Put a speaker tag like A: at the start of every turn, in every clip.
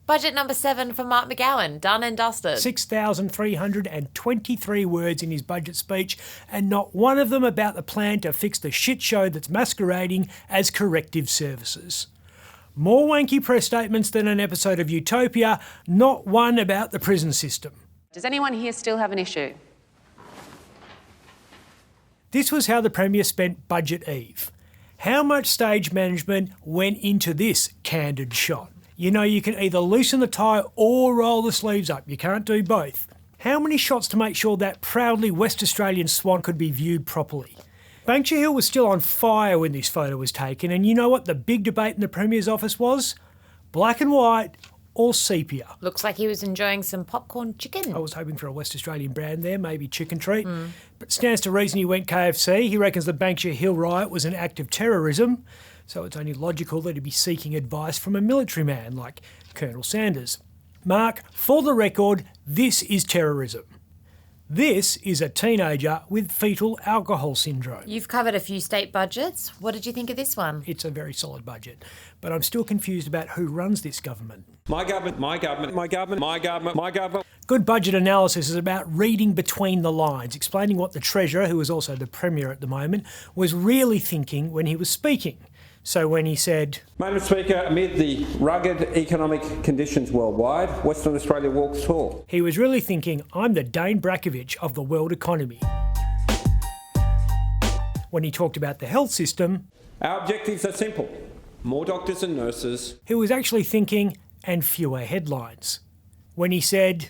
A: Budget number 7 for Mark McGowan, done and dusted.
B: 6,323 words in his budget speech, and not one of them about the plan to fix the shit show that's masquerading as corrective services. More wanky press statements than an episode of Utopia, not one about the prison system.
C: Does anyone here still have an issue?
B: This was how the Premier spent Budget Eve. How much stage management went into this candid shot? You know, you can either loosen the tie or roll the sleeves up. You can't do both. How many shots to make sure that proudly West Australian swan could be viewed properly? Banksia Hill was still on fire when this photo was taken, and you know what the big debate in the Premier's office was? Black and white or sepia.
A: Looks like he was enjoying some popcorn chicken.
B: I was hoping for a West Australian brand there, maybe chicken treat. But stands to reason he went KFC. He reckons the Banksia Hill riot was an act of terrorism, so it's only logical that he'd be seeking advice from a military man like Colonel Sanders. Mark, for the record, this is terrorism. This is a teenager with fetal alcohol syndrome.
A: You've covered a few state budgets. What did you think of this one?
B: It's a very solid budget, but I'm still confused about who runs this government.
D: My government, my government, my government, my government, my government.
B: Good budget analysis is about reading between the lines, explaining what the Treasurer, who is also the Premier at the moment, was really thinking when he was speaking. So when he said,
D: Madam Speaker, amid the rugged economic conditions worldwide, Western Australia walks tall.
B: He was really thinking, I'm the Dane Brakovich of the world economy. When he talked about the health system,
D: our objectives are simple. More doctors and nurses.
B: He was actually thinking, and fewer headlines. When he said,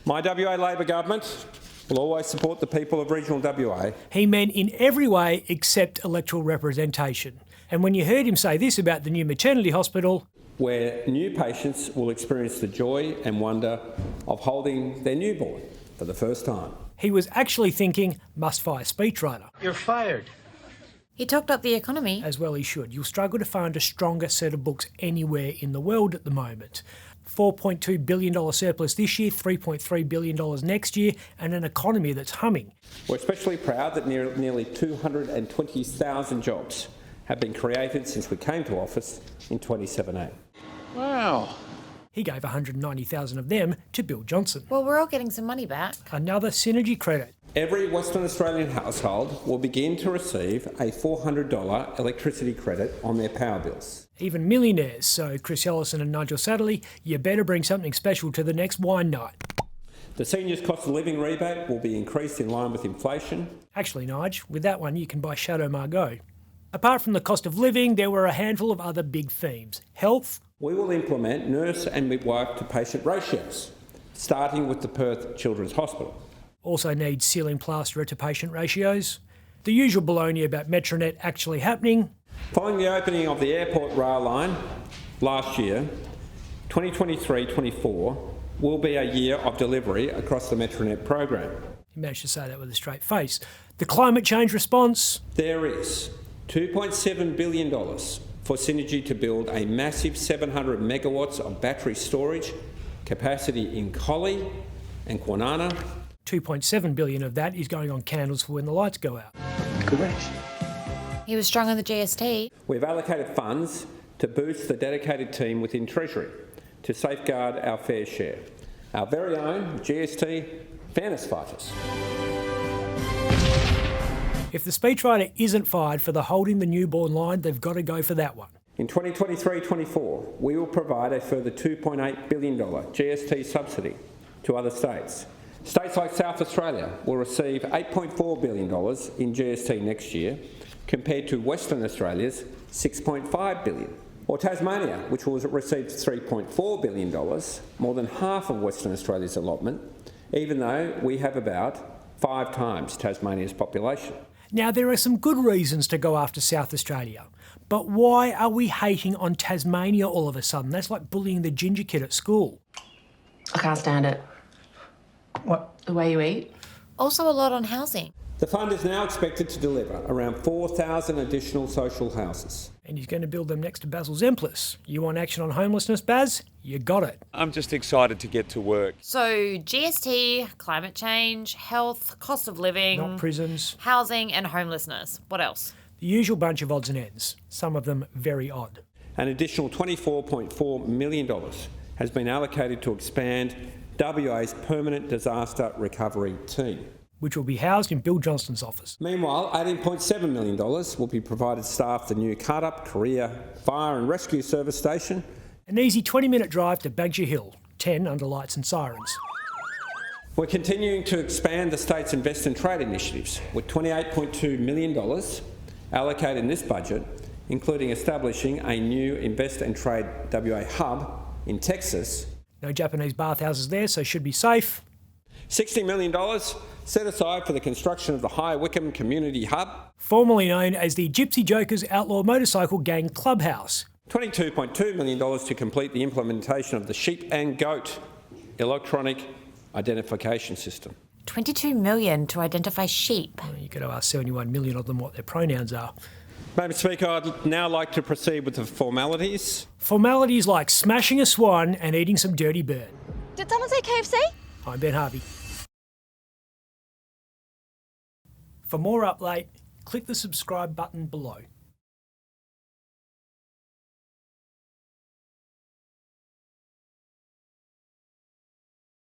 D: my WA Labor government will always support the people of regional WA.
B: He meant in every way except electoral representation. And when you heard him say this about the new maternity hospital,
D: where new patients will experience the joy and wonder of holding their newborn for the first time.
B: He was actually thinking, must fire speechwriter.
E: You're fired.
A: He talked up the economy.
B: As well he should. You'll struggle to find a stronger set of books anywhere in the world at the moment. $4.2 billion surplus this year, $3.3 billion next year, and an economy that's humming.
D: We're especially proud that nearly 220,000 jobs have been created since we came to office in 2017.
E: Wow.
B: He gave 190,000 of them to Bill Johnson.
A: Well, we're all getting some money back.
B: Another synergy credit.
D: Every Western Australian household will begin to receive a $400 electricity credit on their power bills.
B: Even millionaires, so Chris Ellison and Nigel Satterley, you better bring something special to the next wine night.
D: The seniors' cost of living rebate will be increased in line with inflation.
B: Actually, Nige, with that one you can buy Chateau Margaux. Apart from the cost of living, there were a handful of other big themes. Health.
D: We will implement nurse and midwife to patient ratios, starting with the Perth Children's Hospital.
B: Also needs ceiling plasterer to patient ratios. The usual baloney about Metronet actually happening.
D: Following the opening of the airport rail line last year, 2023-24 will be a year of delivery across the Metronet program.
B: He managed to say that with a straight face. The climate change response.
D: There is $2.7 billion for Synergy to build a massive 700 megawatts of battery storage capacity in Collie and Kwinana.
B: $2.7 billion of that is going on candles for when the lights go out.
E: Correct.
A: He was strong on the GST.
D: We've allocated funds to boost the dedicated team within Treasury to safeguard our fair share. Our very own GST fairness fighters.
B: If the speechwriter isn't fired for the holding the newborn line, they've got to go for that one.
D: In 2023-24, we will provide a further $2.8 billion GST subsidy to other states. States like South Australia will receive $8.4 billion in GST next year, compared to Western Australia's $6.5 billion. Or Tasmania, which will receive $3.4 billion, more than half of Western Australia's allotment, even though we have about 5 times Tasmania's population.
B: Now, there are some good reasons to go after South Australia, but why are we hating on Tasmania all of a sudden? That's like bullying the ginger kid at school.
C: I can't stand it.
E: What?
C: The way you eat.
A: Also a lot on housing.
D: The fund is now expected to deliver around 4,000 additional social houses.
B: And he's going to build them next to Basil Zemplis. You want action on homelessness, Baz? You got it.
F: I'm just excited to get to work.
A: So GST, climate change, health, cost of living,
B: Not prisons.
A: housing and homelessness. What else?
B: The usual bunch of odds and ends, some of them very odd.
D: An additional $24.4 million has been allocated to expand WA's permanent disaster recovery team.
B: which will be housed in Bill Johnston's office.
D: Meanwhile, $18.7 million will be provided to staff the new Cardup Korea Fire and Rescue Service Station.
B: An easy 20-minute drive to Banksia Hill, 10 under lights and sirens.
D: We're continuing to expand the state's invest and trade initiatives with $28.2 million allocated in this budget, including establishing a new invest and trade WA hub in Texas.
B: No Japanese bathhouses there, so should be safe.
D: $60 million set aside for the construction of the High Wycombe Community Hub.
B: Formerly known as the Gypsy Jokers Outlaw Motorcycle Gang Clubhouse.
D: $22.2 million to complete the implementation of the sheep and goat electronic identification system.
A: 22 million to identify sheep.
B: You could ask 71 million of them what their pronouns are.
D: Madam Speaker, I'd now like to proceed with the formalities.
B: Formalities like smashing a swan and eating some dirty bird.
G: Did someone say KFC?
B: I'm Ben Harvey. For more update, click the subscribe button below.